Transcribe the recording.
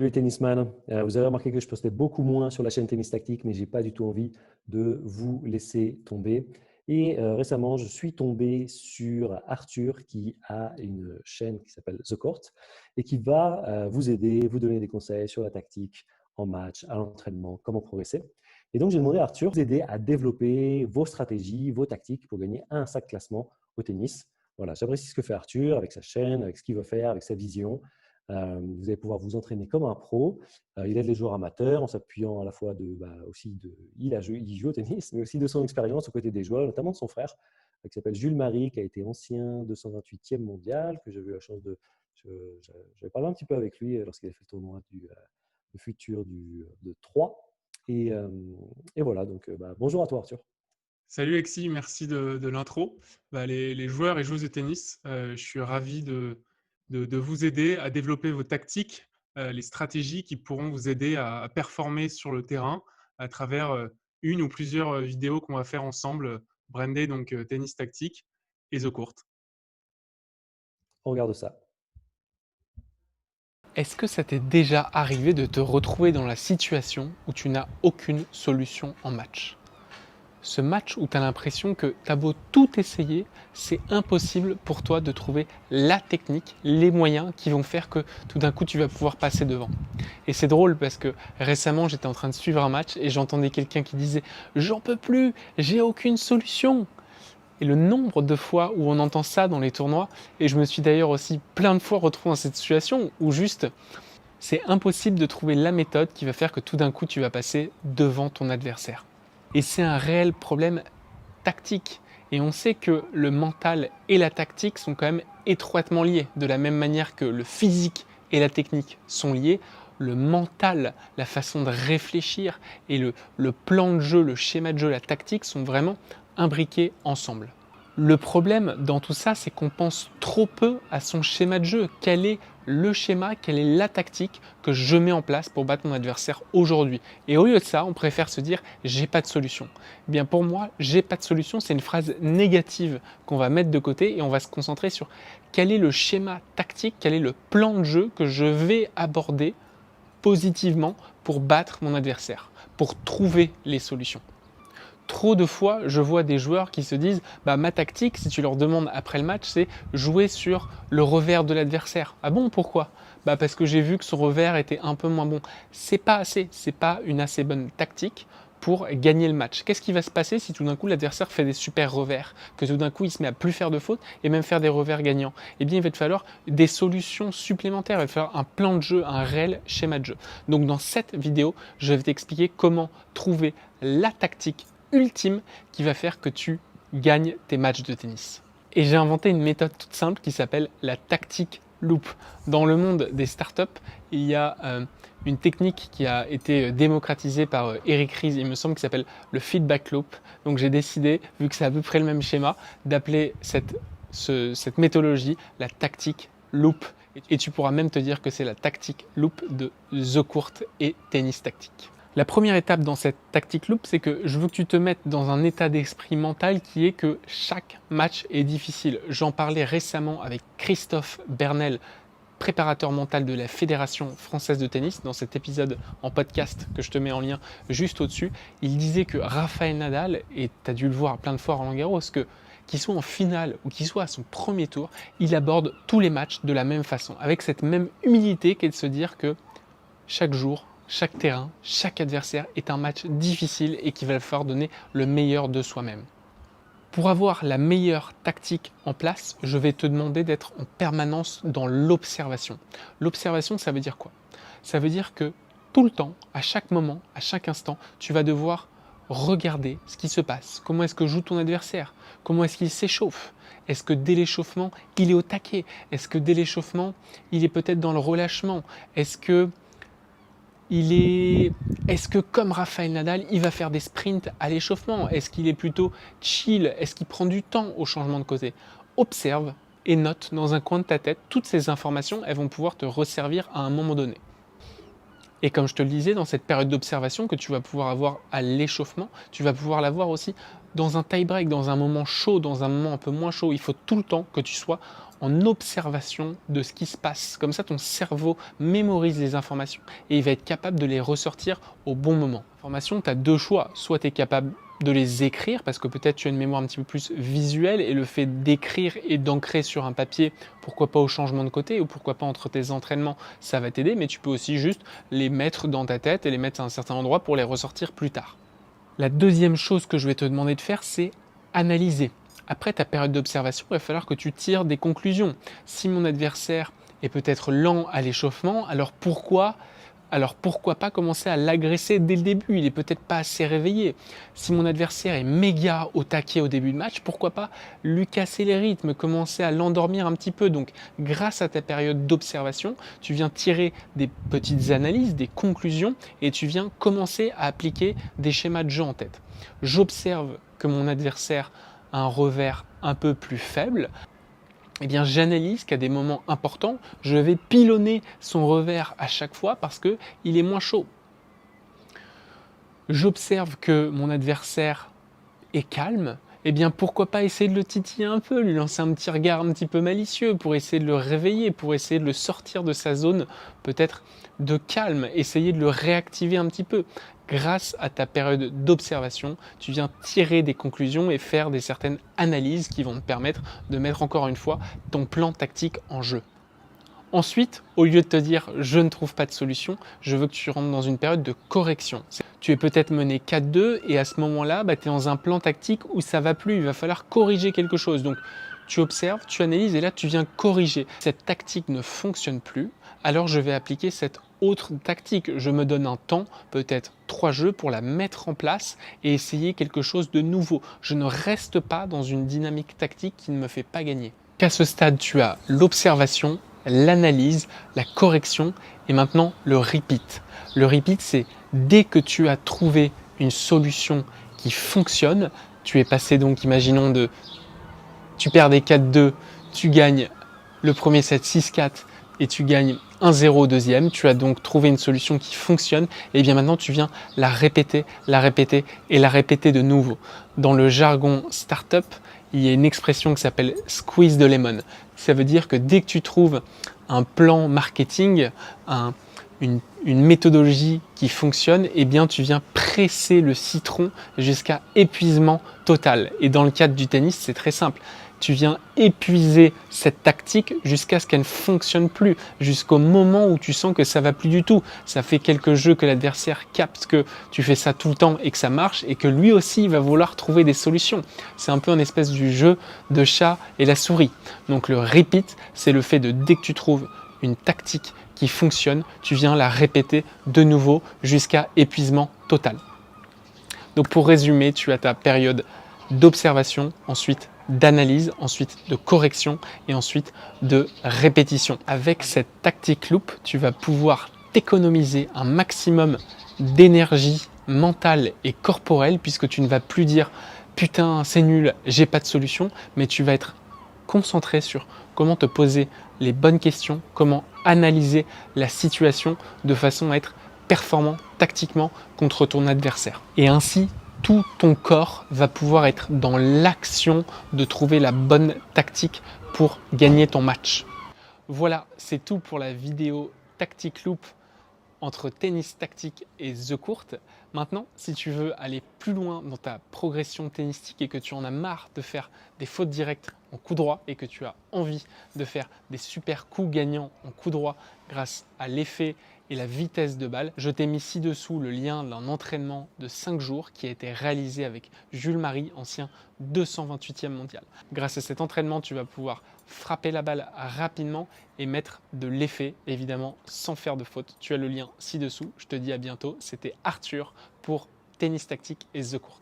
Salut Tennisman. Vous avez remarqué que je postais beaucoup moins sur la chaîne Tennis Tactique, mais j'ai pas du tout envie de vous laisser tomber. Et récemment, je suis tombé sur Arthur qui a une chaîne qui s'appelle The Court et qui va vous aider, vous donner des conseils sur la tactique en match, à l'entraînement, comment progresser. Et donc, j'ai demandé à Arthur de vous aider à développer vos stratégies, vos tactiques pour gagner un sac classement au tennis. Voilà, j'apprécie ce que fait Arthur avec sa chaîne, avec ce qu'il veut faire, avec sa vision. Vous allez pouvoir vous entraîner comme un pro. Il aide les joueurs amateurs en s'appuyant à la fois il joue au tennis, mais aussi de son expérience aux côtés des joueurs, notamment de son frère, qui s'appelle Jules Marie, qui a été ancien 228e mondial, que j'ai eu la chance de… J'avais parlé un petit peu avec lui lorsqu'il a fait le tournoi le futur de 3. Et voilà, donc bonjour à toi Arthur. Salut Alexis, merci de l'intro. Les joueurs et joueuses de tennis, je suis ravi de vous aider à développer vos tactiques, les stratégies qui pourront vous aider à performer sur le terrain à travers une ou plusieurs vidéos qu'on va faire ensemble, brandées donc Tennis Tactique et The Court. On regarde ça. Est-ce que ça t'est déjà arrivé de te retrouver dans la situation où tu n'as aucune solution en match? Ce match où tu as l'impression que tu as beau tout essayer, c'est impossible pour toi de trouver la technique, les moyens qui vont faire que tout d'un coup tu vas pouvoir passer devant. Et c'est drôle parce que récemment j'étais en train de suivre un match et j'entendais quelqu'un qui disait « J'en peux plus, j'ai aucune solution !» Et le nombre de fois où on entend ça dans les tournois, et je me suis d'ailleurs aussi plein de fois retrouvé dans cette situation où juste c'est impossible de trouver la méthode qui va faire que tout d'un coup tu vas passer devant ton adversaire. Et c'est un réel problème tactique. Et on sait que le mental et la tactique sont quand même étroitement liés. De la même manière que le physique et la technique sont liés, le mental, la façon de réfléchir et le plan de jeu, le schéma de jeu, la tactique sont vraiment imbriqués ensemble. Le problème dans tout ça, c'est qu'on pense trop peu à son schéma de jeu. Quel est le schéma, quelle est la tactique que je mets en place pour battre mon adversaire aujourd'hui? Et au lieu de ça, on préfère se dire « j'ai pas de solution ». Eh bien pour moi, « j'ai pas de solution », c'est une phrase négative qu'on va mettre de côté et on va se concentrer sur quel est le schéma tactique, quel est le plan de jeu que je vais aborder positivement pour battre mon adversaire, pour trouver les solutions. Trop de fois, je vois des joueurs qui se disent ma tactique, si tu leur demandes après le match, c'est jouer sur le revers de l'adversaire. Ah bon, pourquoi? Parce que j'ai vu que son revers était un peu moins bon. C'est pas assez, c'est pas une assez bonne tactique pour gagner le match. Qu'est-ce qui va se passer si tout d'un coup l'adversaire fait des super revers, que tout d'un coup il se met à plus faire de fautes et même faire des revers gagnants? Eh bien il va te falloir des solutions supplémentaires, il va te falloir un plan de jeu, un réel schéma de jeu. Donc dans cette vidéo, je vais t'expliquer comment trouver la tactique ultime qui va faire que tu gagnes tes matchs de tennis. Et j'ai inventé une méthode toute simple qui s'appelle la tactique loop. Dans le monde des startups, il y a une technique qui a été démocratisée par Eric Ries, il me semble, qui s'appelle le feedback loop. Donc j'ai décidé, vu que c'est à peu près le même schéma, d'appeler cette méthodologie la tactique loop. Et tu pourras même te dire que c'est la tactique loop de The Court et Tennis Tactique. La première étape dans cette tactique loop, c'est que je veux que tu te mettes dans un état d'esprit mental qui est que chaque match est difficile. J'en parlais récemment avec Christophe Bernel, préparateur mental de la Fédération française de tennis, dans cet épisode en podcast que je te mets en lien juste au-dessus. Il disait que Rafael Nadal, et tu as dû le voir plein de fois à Roland-Garros, qu'il soit en finale ou qu'il soit à son premier tour, il aborde tous les matchs de la même façon, avec cette même humilité qu'est de se dire que chaque jour, chaque terrain, chaque adversaire est un match difficile et qu'il va falloir donner le meilleur de soi-même. Pour avoir la meilleure tactique en place, je vais te demander d'être en permanence dans l'observation. L'observation, ça veut dire quoi? Ça veut dire que tout le temps, à chaque moment, à chaque instant, tu vas devoir regarder ce qui se passe. Comment est-ce que joue ton adversaire? Comment est-ce qu'il s'échauffe? Est-ce que dès l'échauffement, il est au taquet? Est-ce que dès l'échauffement, il est peut-être dans le relâchement? Est-ce que comme Rafael Nadal, il va faire des sprints à l'échauffement? Est-ce qu'il est plutôt chill? Est-ce qu'il prend du temps au changement de côté? Observe et note dans un coin de ta tête toutes ces informations, elles vont pouvoir te resservir à un moment donné. Et comme je te le disais, dans cette période d'observation que tu vas pouvoir avoir à l'échauffement, tu vas pouvoir l'avoir aussi dans un tie-break, dans un moment chaud, dans un moment un peu moins chaud. Il faut tout le temps que tu sois en observation de ce qui se passe. Comme ça, ton cerveau mémorise les informations et il va être capable de les ressortir au bon moment. Information, tu as deux choix. Soit tu es capable de les écrire parce que peut-être tu as une mémoire un petit peu plus visuelle et le fait d'écrire et d'ancrer sur un papier, pourquoi pas au changement de côté ou pourquoi pas entre tes entraînements, ça va t'aider, mais tu peux aussi juste les mettre dans ta tête et les mettre à un certain endroit pour les ressortir plus tard. La deuxième chose que je vais te demander de faire, c'est analyser. Après ta période d'observation, il va falloir que tu tires des conclusions. Si mon adversaire est peut-être lent à l'échauffement, alors pourquoi pas commencer à l'agresser dès le début? Il n'est peut-être pas assez réveillé. Si mon adversaire est méga au taquet au début de match, pourquoi pas lui casser les rythmes, commencer à l'endormir un petit peu? Donc, grâce à ta période d'observation, tu viens tirer des petites analyses, des conclusions, et tu viens commencer à appliquer des schémas de jeu en tête. J'observe que mon adversaire a un revers un peu plus faible. Eh bien, j'analyse qu'à des moments importants, je vais pilonner son revers à chaque fois parce qu'il est moins chaud. J'observe que mon adversaire est calme. Eh bien, pourquoi pas essayer de le titiller un peu, lui lancer un petit regard un petit peu malicieux pour essayer de le réveiller, pour essayer de le sortir de sa zone peut-être de calme, essayer de le réactiver un petit peu. Grâce à ta période d'observation, tu viens tirer des conclusions et faire certaines analyses qui vont te permettre de mettre encore une fois ton plan tactique en jeu. Ensuite, au lieu de te dire « je ne trouve pas de solution », je veux que tu rentres dans une période de correction. Tu es peut-être mené 4-2 et à ce moment-là, tu es dans un plan tactique où ça ne va plus, il va falloir corriger quelque chose. Donc, tu observes, tu analyses et là, tu viens corriger. Cette tactique ne fonctionne plus, alors je vais appliquer cette autre tactique. Je me donne un temps, peut-être 3 jeux, pour la mettre en place et essayer quelque chose de nouveau. Je ne reste pas dans une dynamique tactique qui ne me fait pas gagner. Qu'à ce stade, tu as l'observation, l'analyse, la correction et maintenant le repeat. Le repeat, c'est dès que tu as trouvé une solution qui fonctionne, tu es passé donc, imaginons, tu perds des 4-2, tu gagnes le premier set 6-4 et tu gagnes 1-0 au deuxième, tu as donc trouvé une solution qui fonctionne et bien maintenant tu viens la répéter et la répéter de nouveau. Dans le jargon startup, il y a une expression qui s'appelle squeeze the lemon. Ça veut dire que dès que tu trouves un plan marketing, une méthodologie qui fonctionne, eh bien tu viens presser le citron jusqu'à épuisement total. Et dans le cadre du tennis, c'est très simple. Tu viens épuiser cette tactique jusqu'à ce qu'elle ne fonctionne plus, jusqu'au moment où tu sens que ça va plus du tout. Ça fait quelques jeux que l'adversaire capte que tu fais ça tout le temps et que ça marche et que lui aussi va vouloir trouver des solutions. C'est un peu une espèce du jeu de chat et la souris. Donc le repeat, c'est le fait de dès que tu trouves une tactique qui fonctionne, tu viens la répéter de nouveau jusqu'à épuisement total. Donc pour résumer, tu as ta période d'observation, ensuite d'analyse, ensuite de correction et ensuite de répétition. Avec cette tactique loop, tu vas pouvoir t'économiser un maximum d'énergie mentale et corporelle puisque tu ne vas plus dire « putain, c'est nul, j'ai pas de solution », mais tu vas être concentré sur comment te poser les bonnes questions, comment analyser la situation de façon à être performant tactiquement contre ton adversaire. Et ainsi, tout ton corps va pouvoir être dans l'action de trouver la bonne tactique pour gagner ton match. Voilà, c'est tout pour la vidéo Tactic Loop entre tennis tactique et The Court. Maintenant, si tu veux aller plus loin dans ta progression tennistique et que tu en as marre de faire des fautes directes en coup droit et que tu as envie de faire des super coups gagnants en coup droit grâce à l'effet et la vitesse de balle, je t'ai mis ci-dessous le lien d'un entraînement de 5 jours qui a été réalisé avec Jules Marie, ancien 228e mondial. Grâce à cet entraînement, tu vas pouvoir frapper la balle rapidement et mettre de l'effet, évidemment sans faire de faute. Tu as le lien ci-dessous. Je te dis à bientôt. C'était Arthur pour Tennis Tactique et The Court.